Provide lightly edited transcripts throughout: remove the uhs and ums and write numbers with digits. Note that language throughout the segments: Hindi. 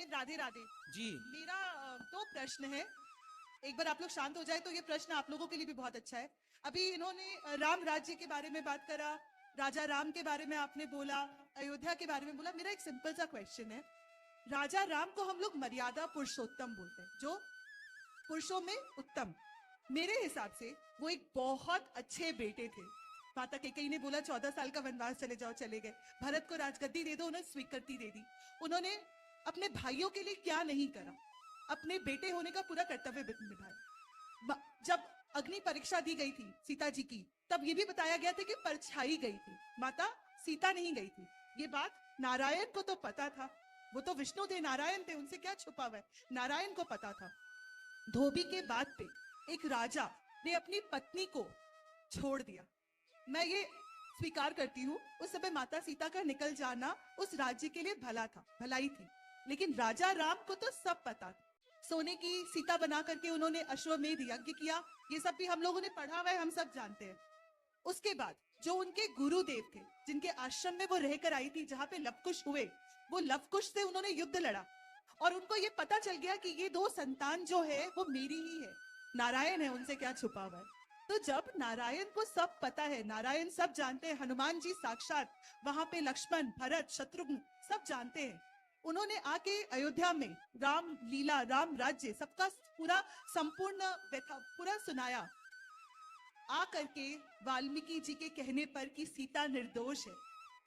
राधे राधे जी। मेरा दो प्रश्न है। एक बार आप लोग शांत हो जाए तो ये प्रश्न आप लोगों के लिए भी बहुत अच्छा है। अभी इन्होंने राम राज्य के बारे में बात करा, राजा राम के बारे में आपने बोला, अयोध्या के बारे में बोला। मेरा एक सिंपल सा क्वेश्चन है। राजा राम को हम लोग मर्यादा पुरुषोत्तम बोलते हैं, जो पुरुषों में उत्तम। मेरे हिसाब से वो एक बहुत अच्छे बेटे थे। माता कैकेयी ने बोला 14 साल का वनवास चले जाओ, चले गए। भरत को राजगद्दी दे दो, उन्होंने स्वीकृति दे दी। उन्होंने अपने भाइयों के लिए क्या नहीं करा, अपने बेटे होने का पूरा कर्तव्य निभाया। जब अग्नि परीक्षा दी गई थी सीता जी की, तब ये भी बताया गया था कि परछाई गई थी, माता सीता नहीं गई थी। ये बात नारायण को तो पता था, वो तो विष्णु थे, नारायण थे, उनसे क्या छुपा हुआ है, नारायण को पता था। धोबी के बात पे एक राजा ने अपनी पत्नी को छोड़ दिया। मैं ये स्वीकार करती हूँ, उस समय माता सीता का निकल जाना उस राज्य के लिए भला था, भलाई थी। लेकिन राजा राम को तो सब पता था। सोने की सीता बना करके उन्होंने अश्वमेध यज्ञ किया, ये सब भी हम लोगों ने पढ़ा हुआ है, हम सब जानते हैं। उसके बाद जो उनके गुरुदेव थे, जिनके आश्रम में वो रहकर आई थी, जहां पे लवकुश हुए, वो लवकुश से उन्होंने युद्ध लड़ा और उनको ये पता चल गया कि ये दो संतान जो है वो मेरी ही है, नारायण है, उनसे क्या छुपा हुआ है। तो जब नारायण को सब पता है, नारायण सब जानते हैं, हनुमान जी साक्षात वहां पे, लक्ष्मण भरत शत्रुघ्न सब जानते हैं। उन्होंने आके अयोध्या में राम लीला, राम राज्य, सबका पूरा संपूर्ण व्यथा पूरा सुनाया। आ करके वाल्मीकि जी के कहने पर कि सीता निर्दोष है,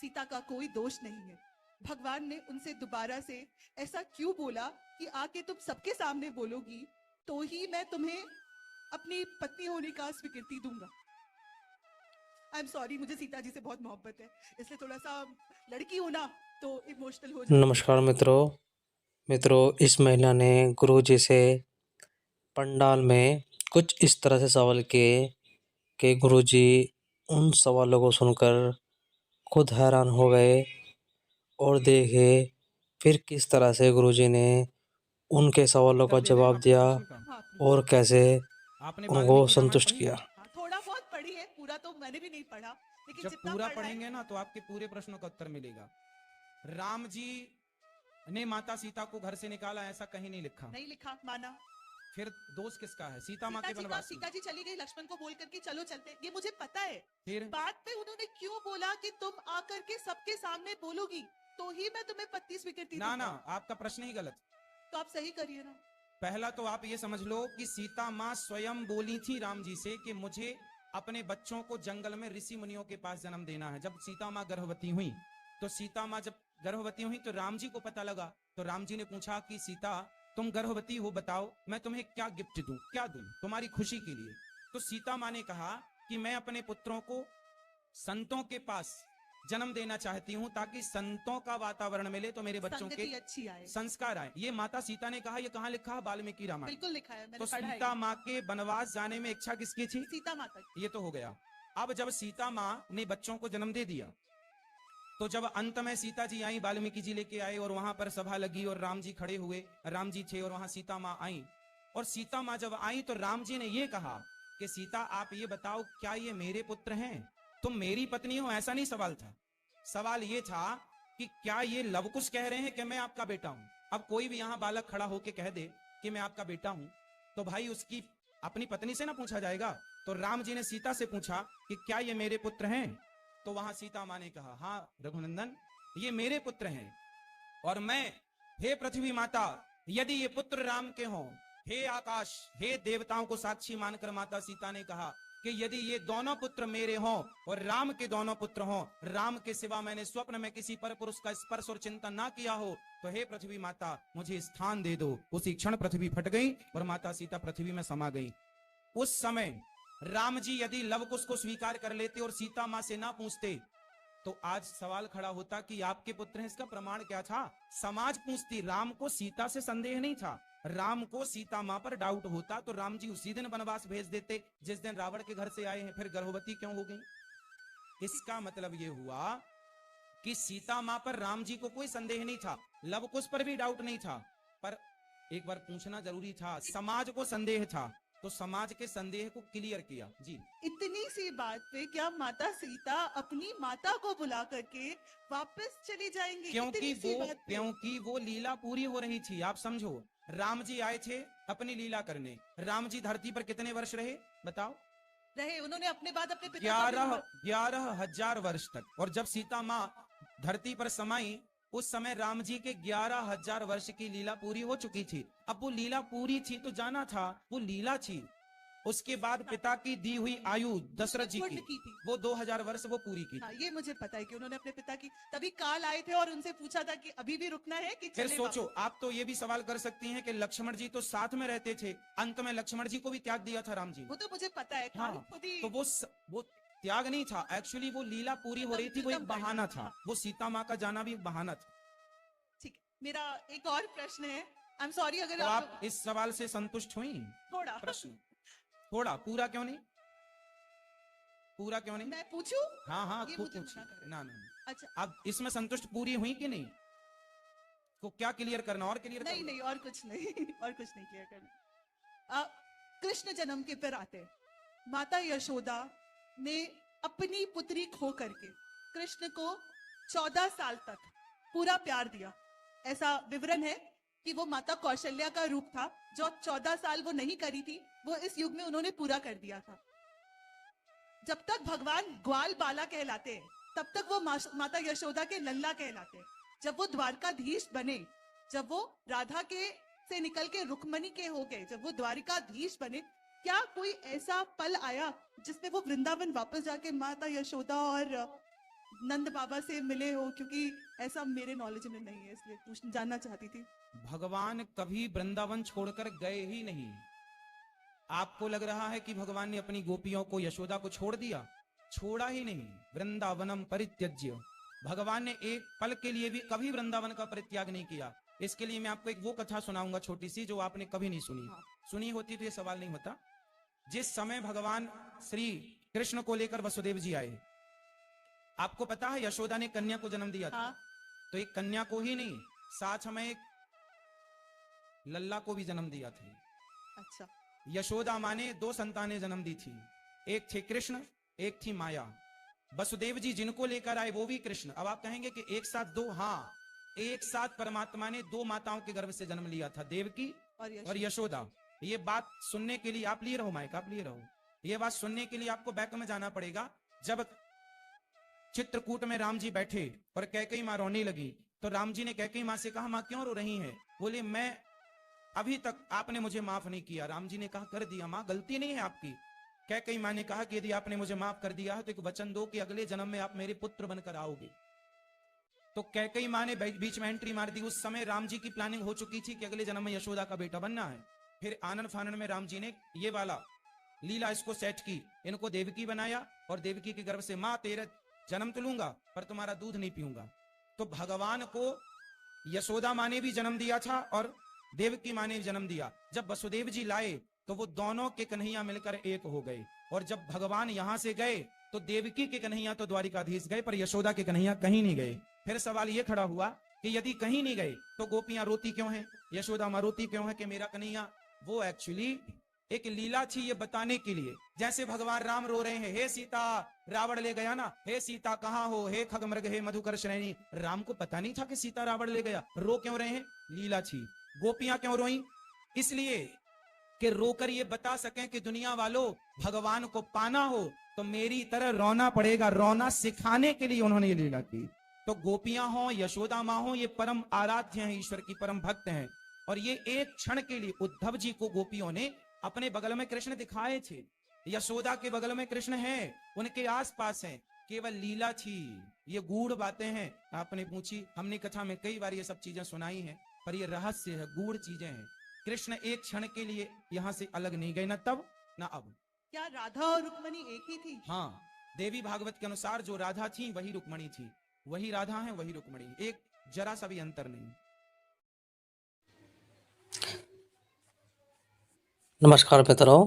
सीता का कोई दोष नहीं है, भगवान ने उनसे दोबारा से ऐसा क्यों बोला कि आके तुम सबके सामने बोलोगी तो ही मैं तुम्हें अपनी पत्नी होने का स्वीकृति दूंगा। आई एम सॉरी, मुझे सीता जी से बहुत मोहब्बत है, इसलिए थोड़ा सा लड़की हो ना तो इमोशनल हो जाती। नमस्कार मित्रों, इस महिला ने गुरुजी से पंडाल में कुछ इस तरह से सवाल किए कि गुरुजी उन सवालों को सुनकर खुद हैरान हो गए और देखे फिर किस तरह से गुरुजी ने उनके सवालों का उत्तर दे दें जवाब आपके दिया प्रश्न का। हाँ और कैसे आपने उनको वाल्मीकि रामायण संतुष्ट पढ़ी किया। है? हाँ, थोड़ा बहुत पढ़ी है, पूरा तो मैंने भी नहीं पढ़ा, लेकिन जब जितना पूरा पढ़ा है। पढ़ेंगे ना तो आपके पूरे प्रश्नों का उत्तर मिलेगा। राम जी ने माता सीता को घर से निकाला, ऐसा कहीं नहीं लिखा। नहीं लिखा, माना। फिर दोष किसका है? सीता माँ सीता के जी का, वनवास में। सीता जी चली गई लक्ष्मण को बोल करके चलो चलते, ये मुझे पता है। फिर बात पे उन्होंने क्यों बोला कि तुम आकर के सबके सामने बोलोगी तो ही मैं तुम्हें पत्नी स्वीकृति ना दूंगा। आपका प्रश्न ही गलत। तो आप सही करिए ना। पहला तो आप ये समझ लो कि सीता माँ स्वयं बोली थी राम जी से कि मुझे अपने बच्चों को जंगल में ऋषि मुनियों के पास जन्म देना है। जब सीता माँ गर्भवती हुई तो सीता माँ जब गर्भवती हुई तो राम जी को पता लगा, तो राम जी ने पूछा कि सीता तुम गर्भवती हो, बताओ मैं तुम्हें क्या गिफ्ट दूं, क्या दूं तुम्हारी खुशी के लिए। तो सीता माँ ने कहा कि मैं अपने पुत्रों को संतों के पास जन्म देना चाहती हूं ताकि संतों का वातावरण मिले तो मेरे बच्चों के संगति अच्छी आए। संस्कार आए। ये माता सीता ने कहा। ये कहां लिखा है? वाल्मीकि रामायण। बिल्कुल लिखा है, मैंने तो पढ़ा है। सीता माँ के वनवास जाने में इच्छा किसकी थी? सीता माता की। ये तो हो गया। अब जब सीता माँ ने बच्चों को जन्म दे दिया तो जब अंत में सीता जी आई, वाल्मीकि जी लेके आए और वहां पर सभा लगी और राम जी खड़े हुए, राम जी थे और वहां सीता माँ आई। और सीता माँ जब आई तो राम जी ने ये कहा कि सीता आप ये बताओ क्या ये मेरे पुत्र हैं, तुम मेरी पत्नी हो? ऐसा नहीं सवाल था। सवाल ये था कि क्या ये लवकुश कह रहे हैं कि मैं आपका बेटा हूं? अब कोई भी यहां बालक खड़ा होके कह दे कि मैं आपका बेटा हूं तो भाई उसकी अपनी पत्नी से ना पूछा जाएगा। तो राम जी ने सीता से पूछा कि क्या ये मेरे पुत्र हैं? तो वहां सीता मां ने कहा हाँ रघुनंदन, ये मेरे पुत्र हैं। और मैं, हे पृथ्वी माता, यदि ये पुत्र राम के हों, हे आकाश, हे देवताओं को साक्षी मानकर माता सीता ने कहा कि यदि ये दोनों पुत्र मेरे हों और राम के दोनों पुत्र हों, राम के सिवा मैंने स्वप्न में किसी पर पुरुष का स्पर्श और चिंतन ना किया हो, तो हे पृथ्वी माता मुझे स्थान दे दो। उसी क्षण पृथ्वी फट गई और माता सीता पृथ्वी में समा गई। उस समय राम जी यदि लवकुश को स्वीकार कर लेते और सीता मां से ना पूछते तो आज सवाल खड़ा होता कि आपके पुत्र हैं, इसका प्रमाण क्या था? समाज पूछती। राम को सीता से संदेह नहीं था, राम को सीता मां पर डाउट होता तो राम जी उसी दिन वनवास भेज देते जिस दिन रावण के घर से आए हैं। फिर गर्भवती क्यों हो गई? इसका मतलब यह हुआ कि सीता मां पर राम जी को कोई संदेह नहीं था, लवकुश पर भी डाउट नहीं था, पर एक बार पूछना जरूरी था। समाज को संदेह था तो समाज के संदेह को क्लियर किया। जी इतनी सी बात पे क्या माता सीता अपनी माता को बुला करके वापस चली जाएंगी? इतनी सी बात पे? क्योंकि वो लीला पूरी हो रही थी। आप समझो, राम जी आए थे अपनी लीला करने। राम जी धरती पर कितने वर्ष रहे बताओ? रहे उन्होंने अपने बाद अपने पिता का 11,000 वर्ष तक। और जब सीता माँ धरती पर समाई उस समय राम जी के 11,000 वर्ष की लीला पूरी हो चुकी थी। अब वो लीला पूरी थी तो जाना था, वो लीला थी। उसके बाद पिता की दी हुई आयु दशरथ जी पूर्ण की की थी। वो 2,000 वर्ष वो पूरी की। हाँ, ये मुझे पता है कि उन्होंने अपने पिता की, तभी काल आए थे और उनसे पूछा था कि अभी भी रुकना है कि फिर चले सोचो, वापस? आप तो ये भी सवाल कर सकती हैं कि लक्ष्मण जी तो साथ में रहते थे, अंत में लक्ष्मण जी को भी त्याग दिया था राम जी। वो तो मुझे पता है, हाँ, काल खुद ही तो वो त्याग नहीं था, एक्चुअली वो लीला पूरी हो रही थी, वो एक खत्म कर बहाना दिया। था। वो सीता माँ का जाना भी एक बहाना था। ठीक है, मेरा एक और प्रश्न है। आई एम सॉरी अगर तो आप आप इस सवाल से संतुष्ट हुई? थोड़ा प्रश्न थोड़ा, पूरा क्यों नहीं? पूरा क्यों नहीं? मैं पूछूं? हाँ हाँ, ये खूब मुझे पूछिए। मना कर रहे हैं। ना, अच्छा, अब इसमें संतुष्ट पूरी हुई कि नहीं? को क्या क्लियर करना और क्लियर नहीं नहीं, और कुछ नहीं और कुछ नहीं क्लियर करना। कृष्ण जन्म के पर आते हैं। माता यशोदा ने अपनी पुत्री खो करके कृष्ण को 14 साल तक पूरा प्यार दिया। ऐसा विवरण है कि वो माता कौशल्या का रूप था, जो 14 साल वो नहीं करी थी, वो इस युग में उन्होंने पूरा कर दिया था। जब तक भगवान ग्वाल बाला कहलाते हैं, तब तक वो माता यशोदा के लल्ला कहलाते हैं। जब वो द्वारकाधीश बने, जब वो राधा के से निकल के रुक्मणी के हो गए, जब वो द्वारिकाधीश बने, क्या कोई ऐसा पल आया जिसमें वो वृंदावन वापस जाके माता यशोदा और नंद बाबा से मिले हो? क्योंकि ऐसा मेरे नॉलेज में नहीं है, इसलिए जानना चाहती थी। भगवान कभी वृंदावन छोड़कर गए ही नहीं। आपको लग रहा है कि भगवान ने अपनी गोपियों को, यशोदा को छोड़ दिया? छोड़ा ही नहीं। वृंदावनम परित्यज्य, भगवान ने एक पल के लिए भी कभी वृंदावन का परित्याग नहीं किया। इसके लिए मैं आपको एक वो कथा सुनाऊंगा छोटी सी, जो आपने कभी नहीं सुनी। सुनी होती तो ये सवाल नहीं होता। जिस समय भगवान श्री कृष्ण को लेकर वसुदेव जी आए, आपको पता है यशोदा ने कन्या को जन्म दिया था। हाँ। तो एक कन्या को ही नहीं, साथ में एक लल्ला को भी जन्म दिया था। अच्छा। यशोदा माँ ने 2 संतानें जन्म दी थी, एक थे कृष्ण, एक थी माया। वसुदेव जी जिनको लेकर आए वो भी कृष्ण। अब आप कहेंगे कि एक साथ 2, हाँ, एक साथ परमात्मा ने 2 माताओं के गर्भ से जन्म लिया था, देवकी और यशोदा। ये बात सुनने के लिए आप लिए रहो माइक, आप लिए रहो। ये बात सुनने के लिए आपको बैक में जाना पड़ेगा। जब चित्रकूट में राम जी बैठे और कैकेयी माँ रोने लगी, तो राम जी ने कैकेयी माँ से कहा, माँ क्यों रो रही हैं? बोले, मैं अभी तक आपने मुझे माफ नहीं किया। राम जी ने कहा, कर दिया माँ, गलती नहीं है आपकी। कैकेयी माँ ने कहा कि यदि आपने मुझे माफ कर दिया है तो एक वचन दो कि अगले जन्म में आप मेरे पुत्र बनकर आओगे। तो कैकेयी माँ ने बीच में एंट्री मार दी। उस समय राम जी की प्लानिंग हो चुकी थी कि अगले जन्म में यशोदा का बेटा बनना है। फिर आनंद फानन में राम जी ने ये वाला लीला इसको सेट की, इनको देवकी बनाया और देवकी के गर्भ से, माँ तेरा जन्म तो लूंगा पर तुम्हारा दूध नहीं पीऊंगा। तो भगवान को यशोदा माँ ने भी जन्म दिया था और देवकी माँ ने भी जन्म दिया। जब वसुदेव जी लाए तो वो दोनों के कन्हैया मिलकर एक हो गए। और जब भगवान यहां से गए तो देवकी के कन्हैया तो द्वारिकाधीश गए, पर यशोदा के कन्हैया कहीं नहीं गए। फिर सवाल ये खड़ा हुआ कि यदि कहीं नहीं गए तो गोपियां रोती क्यों हैं, यशोदा माँ रोती क्यों है कि मेरा कन्हैया? वो एक्चुअली एक लीला थी ये बताने के लिए। जैसे भगवान राम रो रहे हैं, हे सीता रावण ले गया ना, हे सीता कहाँ हो, हे खगमृग, हे मधुकर श्रेणी। राम को पता नहीं था कि सीता रावण ले गया। रो क्यों रहे हैं? लीला थी। गोपियां क्यों रोई? इसलिए कि रोकर ये बता सकें कि दुनिया वालों, भगवान को पाना हो तो मेरी तरह रोना पड़ेगा। रोना सिखाने के लिए उन्होंने ये लीला की। तो गोपियां हो, यशोदा माँ हो, ये परम आराध्य हैं, ईश्वर की परम भक्त हैं। और ये एक क्षण के लिए उद्धव जी को गोपियों ने अपने बगल में कृष्ण दिखाए थे। यशोदा के बगल में कृष्ण हैं, उनके आसपास हैं, केवल लीला थी। ये गूढ़ बातें हैं। आपने पूछी, हमने कथा में कई बार ये सब चीजें सुनाई हैं, पर ये रहस्य है, गूढ़ चीजें हैं। कृष्ण एक क्षण के लिए यहां से अलग नहीं गए, ना तब ना अब। क्या राधा और रुक्मणी एक ही थी? हाँ, देवी भागवत के अनुसार जो राधा थी वही रुक्मणी थी, वही राधा है वही रुक्मणी, एक जरा सा भी अंतर नहीं। नमस्कार मित्रों,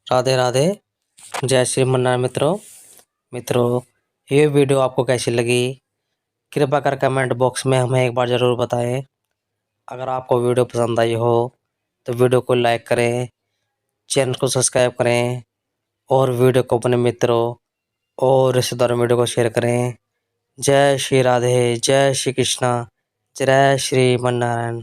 राधे राधे, जय श्री मन्नारायण। मित्रों ये वीडियो आपको कैसी लगी कृपया कर कमेंट बॉक्स में हमें एक बार ज़रूर बताएं। अगर आपको वीडियो पसंद आई हो तो वीडियो को लाइक करें, चैनल को सब्सक्राइब करें और वीडियो को अपने मित्रों और रिश्तेदारों में वीडियो को शेयर करें। जय श्री राधे, जय श्री कृष्णा, जय श्री मन नारायण।